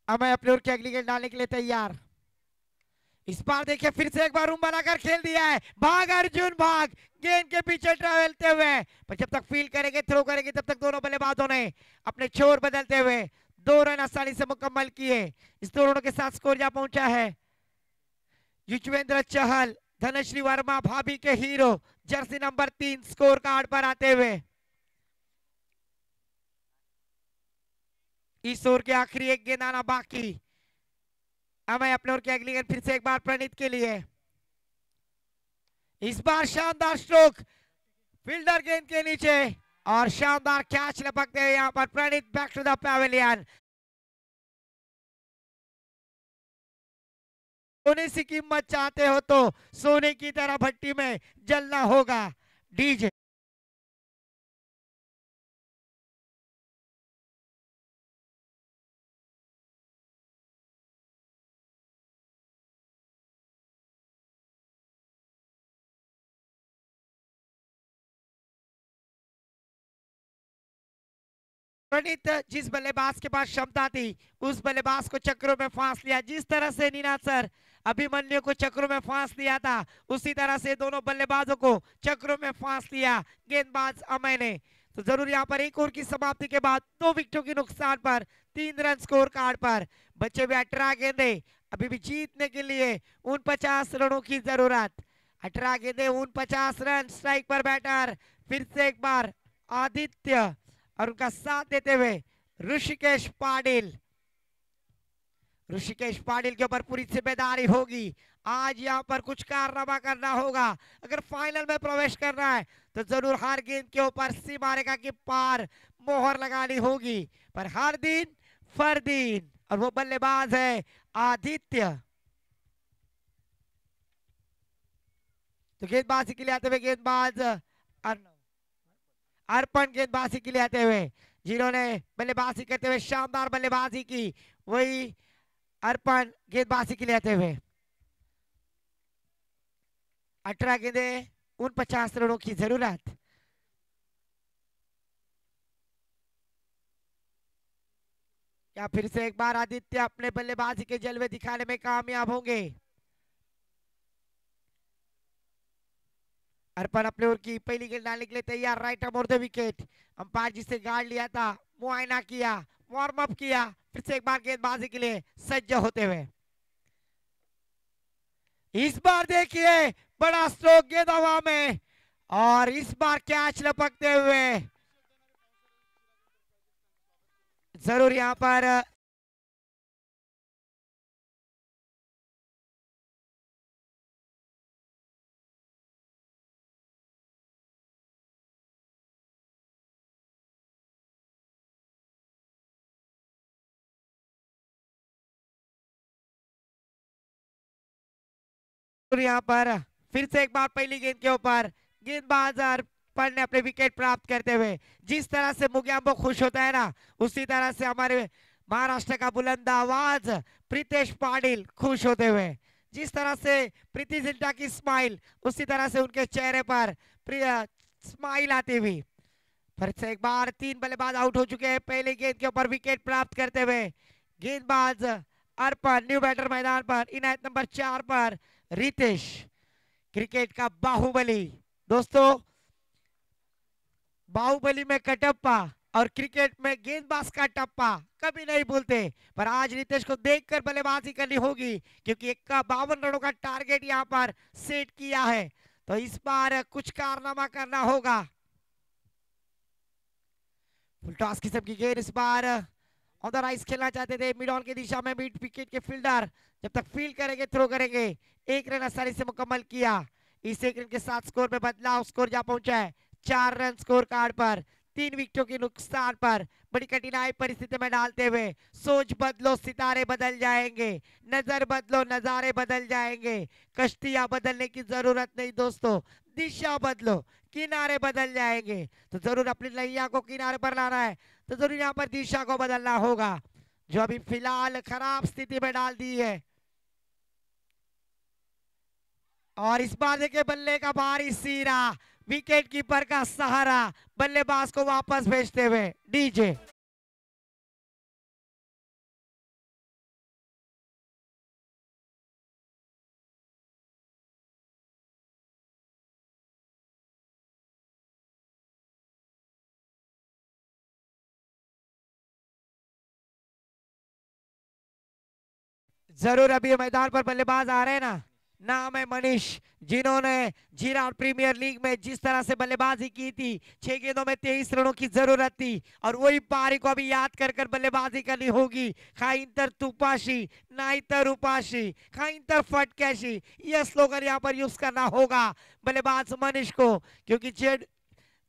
हमें अपने ओर की अगली गेंद डालने के लिए तैयार। इस बार देखिए फिर से एक बार रूम बनाकर खेल दिया है। भाग अर्जुन भाग, गेंद के पीछे ट्रैवलते हुए, पर जब तक फील्ड करेंगे थ्रो करेंगे तब तक दोनों बल्लेबाजों ने अपने छोर बदलते हुए 2 रन आसानी से मुकम्मल किए। इस 2 रनों के साथ स्कोर जा पहुंचा है युजवेंद्र चहल, धनश्री वर्मा भाभी के hero, jersey number 3 score card पर आते हुए। इस ओवर के आखिरी एक गेंद आना बाकी। हमें अपने ओर की अगली गेंद फिर से एक बार प्रणीत के लिए। इस बार शानदार स्ट्रोक फील्डर गेंद के नीचे और शानदार कैच लपकते हुए यहां पर प्रणीत बैक टू द पैवेलियन। सोने की कीमत चाहते हो तो सोने की तरह भट्टी में जलना होगा। डीजे प्रणीत जिस बल्लेबाज के पास क्षमता थी उस बल्लेबाज को चक्रों में फांस लिया। जिस तरह से नीना सर अभिमन्यु को चक्रों में फांस लिया था उसी तरह से दोनों बल्लेबाजों को चक्रों में फांस लिया गेंदबाज अमय ने। तो जरूर यहाँ पर एक ओवर की समाप्ति के बाद 2 विकेटों के नुकसान पर 3 रन स्कोर कार्ड पर बच्चे भी 18 गेंदे। अभी भी जीतने के लिए 49 रनों की जरूरत। 18 गेंदे 49 रन। स्ट्राइक पर बैटर फिर से एक बार आदित्य और उनका साथ देते हुए ऋषिकेश पाटिल। ऋषिकेश पाटिल के ऊपर पूरी जिम्मेदारी होगी। आज यहाँ पर कुछ कारनामा करना होगा। अगर फाइनल में प्रवेश करना है तो जरूर हर गेंद के ऊपर सीमा रेखा के पार मोहर लगानी होगी। पर हर दिन फरदीन और वो बल्लेबाज है आदित्य। तो गेंदबाजी के लिए आते हुए गेंदबाज अर्पण गेंदबाजी के लिए आते हुए, जिन्होंने बल्लेबाजी करते हुए शानदार बल्लेबाजी की, वही अर्पण गेंदबाजी के लिए आते हुए। 18 गेंदे 49 रनों की जरूरत। क्या फिर से एक बार आदित्य अपने बल्लेबाजी के जलवे दिखाने में कामयाब होंगे? अर्पण अपने ओर की पहली गेंद डालने के लिए तैयार। राइट आर्म और द विकेट। अंपायर जिसे गार्ड लिया था, मुआयना किया, वार्म अप किया, फिर से एक बार गेंदबाजी के लिए सज्ज होते हुए। इस बार देखिए बड़ा स्ट्रोक गेंद हवा में और इस बार कैच लपकते हुए। जरूर यहां पर यहाँ पर फिर से एक बार पहली गेंद के ऊपर गेंदबाज अर्पण ने अपने विकेट प्राप्त करते हुए, जिस तरह से मुग्याम्बो खुश होता है ना, उसी तरह से हमारे महाराष्ट्र का बुलंद आवाज प्रीतेश पाटिल खुश होते हुए। जिस तरह से प्रीति जिंटा की स्माइल, उसी तरह से उनके चेहरे पर स्माइल आती हुई। फिर से एक बार 3 बल्लेबाज आउट हो चुके हैं पहले गेंद के ऊपर विकेट प्राप्त करते हुए। गेंदबाज अर्पण न्यू बैटर मैदान पर इनायत नंबर 4 पर रितेश। क्रिकेट का बाहुबली दोस्तों, बाहुबली में कटप्पा और क्रिकेट में गेंदबाज का टप्पा कभी नहीं भूलते। पर आज रितेश को देखकर बल्लेबाजी करनी होगी क्योंकि 52 रनों का टारगेट यहां पर सेट किया है। तो इस बार कुछ कारनामा करना होगा। फुल टॉस किस्म की गेंद इस बार ऑन द राइज खेलना चाहते थे मिड ऑन की दिशा में। मिड विकेट के फील्डर जब तक फील्ड करेंगे थ्रो करेंगे। 1 रन आसानी से मुकम्मल किया। इस 1 रन के साथ स्कोर में बदलाव। स्कोर जा पहुंचा है 4 रन स्कोर कार्ड पर। 3 विकेटों के नुकसान पर बड़ी कठिनाई परिस्थिति में डालते हुए। सोच बदलो सितारे बदल जाएंगे, नजर बदलो नजारे बदल जाएंगे। कश्तियां बदलने की जरूरत नहीं दोस्तों, दिशा बदलो किनारे बदल जाएंगे। तो जरूर अपनी नैया को किनारे पर लाना है, तो जरूर यहाँ पर दिशा को बदलना होगा, जो अभी फिलहाल खराब स्थिति में डाल दी है। और इस बार देखिए बल्ले का भारी सीरा, विकेट कीपर का सहारा, बल्लेबाज को वापस भेजते हुए डीजे। जरूर अभी मैदान पर बल्लेबाज आ रहे हैं ना, नाम है मनीष, जिन्होंने जीराट प्रीमियर लीग में जिस तरह से बल्लेबाजी की थी, 6 गेंदों में 23 रनों की जरूरत थी, और वही पारी को अभी याद कर कर बल्लेबाजी करनी होगी। खाइंतर तुपाशी नाइतर उपाशी खाइंतर फटकैशी, यह स्लोगन यहाँ पर यूज करना होगा बल्लेबाज मनीष को, क्योंकि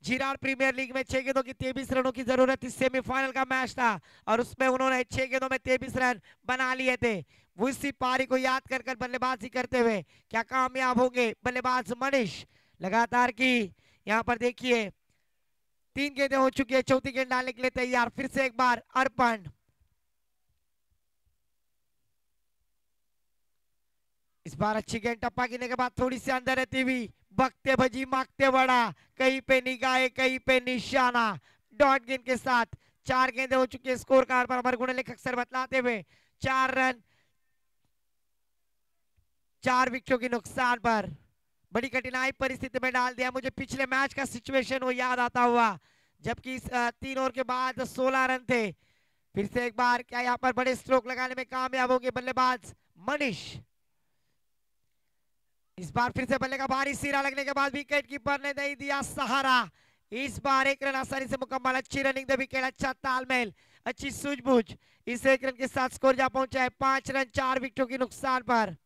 जीराट प्रीमियर लीग में 6 गेंदों की 23 रनों की जरूरत थी। सेमीफाइनल का मैच था और उसमें उन्होंने 6 गेंदों में 23 रन बना लिए थे। वो इसी पारी को याद कर कर बल्लेबाजी करते हुए क्या कामयाब होंगे बल्लेबाज मनीष। लगातार की यहाँ पर देखिए 3 गेंदें हो चुकी है, चौथी गेंद डालने के लिए तैयार। फिर से एक बार अर्पण, इस बार अच्छी गेंद टप्पा गिरने के बाद थोड़ी सी अंदर रहती हुई, बकते भजी मांगते बड़ा, कहीं पे निगाहे कहीं पे निशाना। डॉट गेंद के साथ 4 गेंदें हो चुकी है। स्कोर कार्ड पर हमारे गुण लेखक सर बतलाते हुए 4 रन 4 विकेटों के नुकसान पर बड़ी कठिनाई परिस्थिति में डाल दिया। मुझे पिछले मैच का सिचुएशन वो याद आता हुआ, जबकि 3 ओवर के बाद 16 रन थे। फिर से एक बार क्या यहाँ पर बड़े स्ट्रोक लगाने में कामयाब होंगे बल्लेबाज मनीष। इस बार फिर से बल्ले का भारी सिरा लगने के बाद विकेट कीपर ने नहीं दिया सहारा। इस बार 1 रन आसानी से मुकम्मल। अच्छी रनिंग द विकेट, अच्छा तालमेल, अच्छी सूझबूझ। इस 1 रन के साथ स्कोर जा पहुंचा है 5 रन 4 विकेटों के नुकसान पर।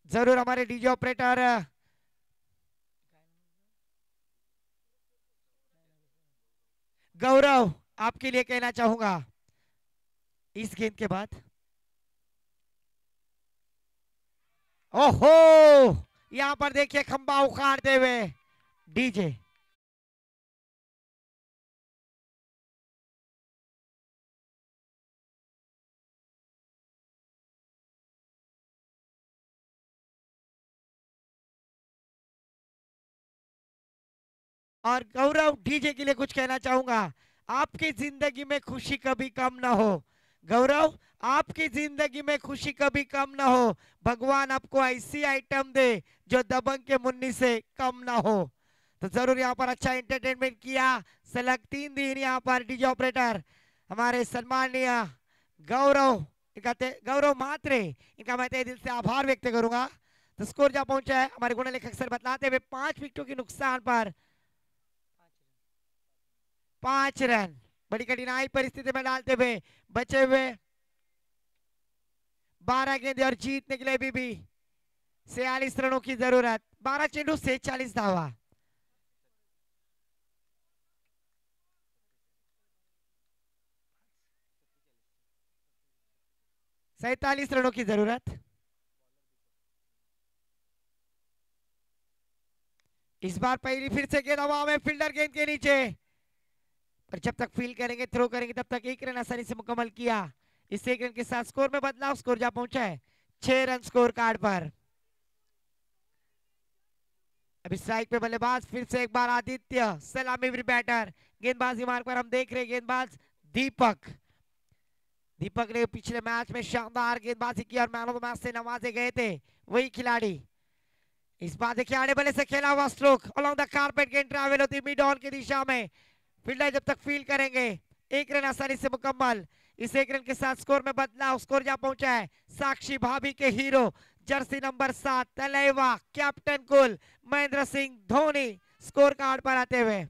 जरूर हमारे डीजे ऑपरेटर गौरव आपके लिए कहना चाहूंगा, इस गेंद के बाद ओहो यहां पर देखिए खंबा उखाड़ते हुए डीजे। और गौरव डीजे के लिए कुछ कहना चाहूंगा, आपकी जिंदगी में खुशी कभी कम ना हो। गौरव आपकी जिंदगी में खुशी कभी कम ना हो, भगवान आपको ऐसी आइटम दे जो दबंग के मुन्नी से कम ना हो। तो जरूर यहाँ पर अच्छा एंटरटेनमेंट किया, सलग 3 दिन यहाँ पर डीजे ऑपरेटर हमारे सम्माननीय गौरव मात्रे, इनका मैं तहे दिल से आभार व्यक्त करूंगा। तो स्कोर जा पहुंचा है हमारे गुण लेखक सर बतलाते हुए 5 विकेटों के नुकसान पर 5 रन बड़ी कठिनाई परिस्थिति में डालते हुए बचे हुए 12 गेंदे और जीतने के लिए भी 46 रनों की जरूरत। 12 चेंडू 46 धावा, 47 रनों की जरूरत। इस बार पहली फिर से गेंद हवा में, फील्डर गेंद के नीचे, पर जब तक फील करेंगे थ्रो करेंगे तब तक 1 रन आसानी से मुकम्मल किया। इस 1 रन के साथ स्कोर में बदलाव, स्कोर जा पहुंचा है 6 रन स्कोर कार्ड पर। अभी स्ट्राइक पे बल्लेबाज फिर से एक बार आदित्य, सलामी बैटर। गेंदबाजी मार्ग पर हम देख रहे हैं गेंदबाज दीपक ने पिछले मैच में शानदार गेंदबाजी की और मैन ऑफ द मैच से नवाजे गए थे वही खिलाड़ी। इस बार देखिए आड़े बल्ले से खेला हुआ स्ट्रोक अलोंग द कारपेट गेंद ट्रैवल होती मिड ऑन की दिशा में। फील्डर जब तक फील करेंगे 1 रन आसानी से मुकम्मल। इस 1 रन के साथ स्कोर में बदलाव, स्कोर जा पहुंचा है साक्षी भाभी के हीरो जर्सी नंबर 7 तलैवा कैप्टन कुल महेंद्र सिंह धोनी स्कोर कार्ड पर आते हुए।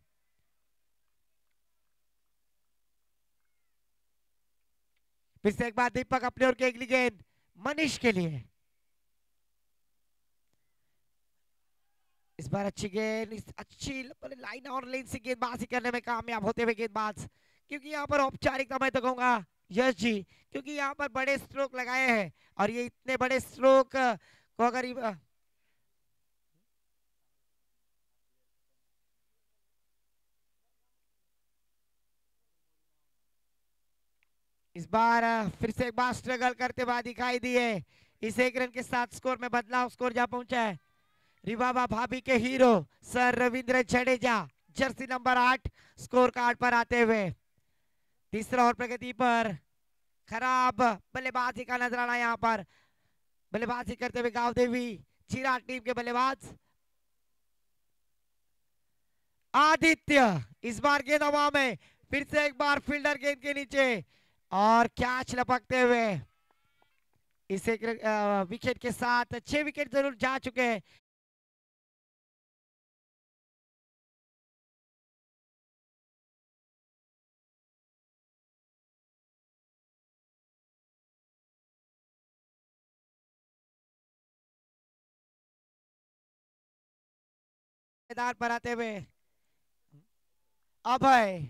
फिर से एक बार दीपक अपने ओर की अगली गेंद मनीष के लिए। इस बार अच्छी गेंद, अच्छी लाइन और लेन से गेंदबाजी करने में कामयाब होते हुए गेंदबाज, क्योंकि यहाँ पर औपचारिकता मैं तो कहूंगा यश जी, क्योंकि यहाँ पर बड़े स्ट्रोक लगाए हैं और ये इतने बड़े स्ट्रोक को अगर इस बार फिर से एक बार स्ट्रगल करते हुए दिखाई दिए। इस एक रन के साथ स्कोर में बदलाव, स्कोर जा पहुंचा है रिवाबा भाभी के hero sir Ravindra Jadeja, jersey number 8 score card पर आते हुए। तीसरा और प्रगति पर खराब बल्लेबाजी का नजराना, यहाँ पर बल्लेबाजी करते हुए गांव देवी चिराग टीम के बल्लेबाज आदित्य। इस बार गेंद हवा में, फिर से एक बार फील्डर गेंद के नीचे और कैच लपकते हुए। इस एक विकेट के साथ 6 विकेट जरूर जा चुके हैं। मैदान पर आते हुए अभय,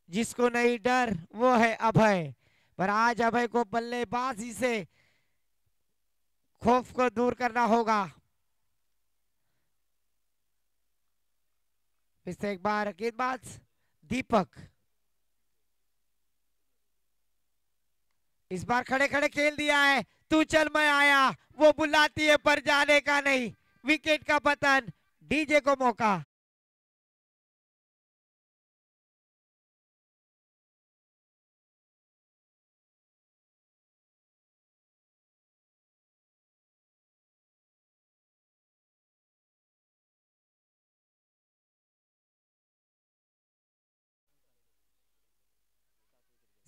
जिसको नहीं डर वो है अभय, पर आज अभय को बल्लेबाजी से खौफ को दूर करना होगा। फिर से एक बार गेंदबाज दीपक, इस बार खड़े खड़े खेल दिया है, तू चल मैं आया, वो बुलाती है पर जाने का नहीं। विकेट का पतन, डीजे को मौका।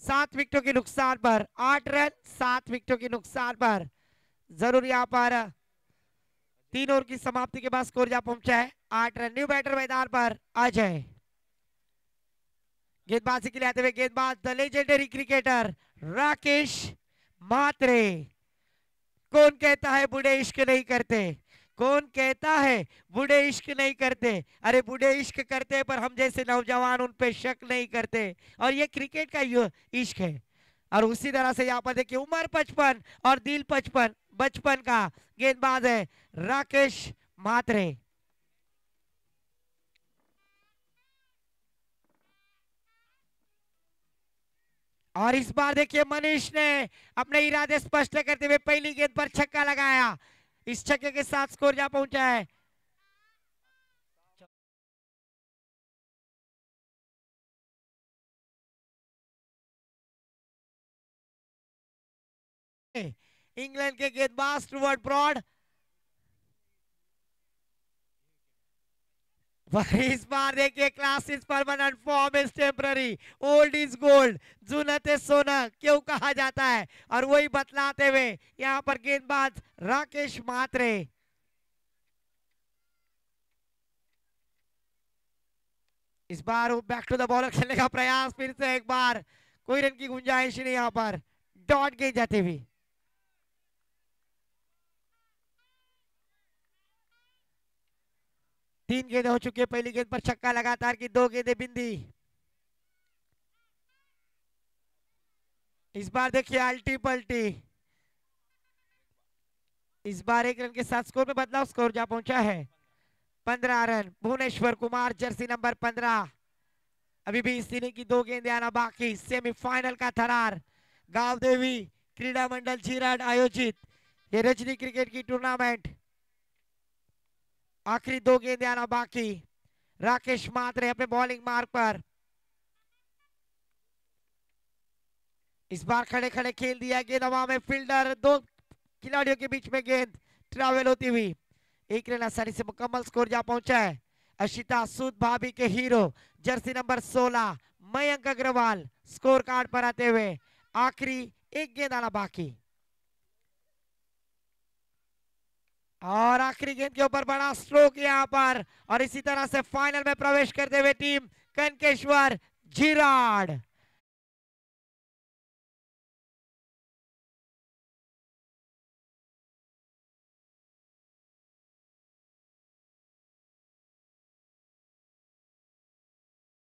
सात विकेटों के नुकसान पर 8 रन, 7 विकेटों के नुकसान पर जरूर यहाँ पर 3 ओवर की समाप्ति के बाद स्कोर जा पहुंचा है 8 रन। न्यू बैटर मैदान पर अजय, गेंदबाजी के लिए आते हुए गेंदबाज द लेजेंडरी क्रिकेटर राकेश मात्रे। कौन कहता है बूढ़े इश्क नहीं करते, कौन कहता है बूढ़े इश्क नहीं करते, अरे बूढ़े इश्क करते पर हम जैसे नौजवान उन पे शक नहीं करते। और ये क्रिकेट का इश्क है। और उसी तरह से यहाँ पर देखिए उम्र 55 और दिल 55, बचपन का गेंदबाज है राकेश मात्रे। और इस बार देखिए मनीष ने अपने इरादे स्पष्ट करते हुए पहली गेंद पर छक्का लगाया। इस छक्के के साथ स्कोर जा पहुंचा है इंग्लैंड के गेंदबाज स्टुअर्ट ब्रॉड। इस बार देखिए class is permanent, form is temporary, old is gold, जुनते सोना क्यों कहा जाता है, और वही बतलाते हुए यहाँ पर गेंदबाज राकेश मात्रे। इस बार वो बैक टू द बॉलर खेलने का प्रयास, फिर से एक बार कोई रन की गुंजाइश नहीं, यहाँ पर डॉट गेंद जाती हुई। तीन गेंदें हो चुकी है, पहली गेंद पर छक्का लगातार की 2 गेंदें बिंदी। इस बार देखिए अल्टी पल्टी, इस बार 1 रन के साथ स्कोर में बदलाव, स्कोर जा पहुंचा है 15 run. Bhuvneshwar Kumar jersey number 15। अभी भी इस इनिंग की 2 गेंदें आना बाकी। सेमीफाइनल का थरार गांव देवी क्रीड़ा मंडल झीराड आयोजित ये रजनी क्रिकेट की टूर्नामेंट, आखिरी 2 गेंदें आना बाकी। राकेश मात्रे अपने बॉलिंग मार्ग पर, इस बार खड़े खड़े खेल दिया, गेंद हवा में, फील्डर 2 खिलाड़ियों के बीच में गेंद ट्रैवल होती हुई 1 रन आसानी से मुकम्मल, स्कोर जा पहुंचा है अशिता सूद भाभी के hero jersey number 16 Mayank Agarwal, score card पर आते हुए आखिरी 1 गेंद आना बाकी। और आखिरी गेंद के ऊपर बड़ा स्ट्रोक यहाँ पर, और इसी तरह से फाइनल में प्रवेश करते हुए टीम कनकेश्वर झीराड।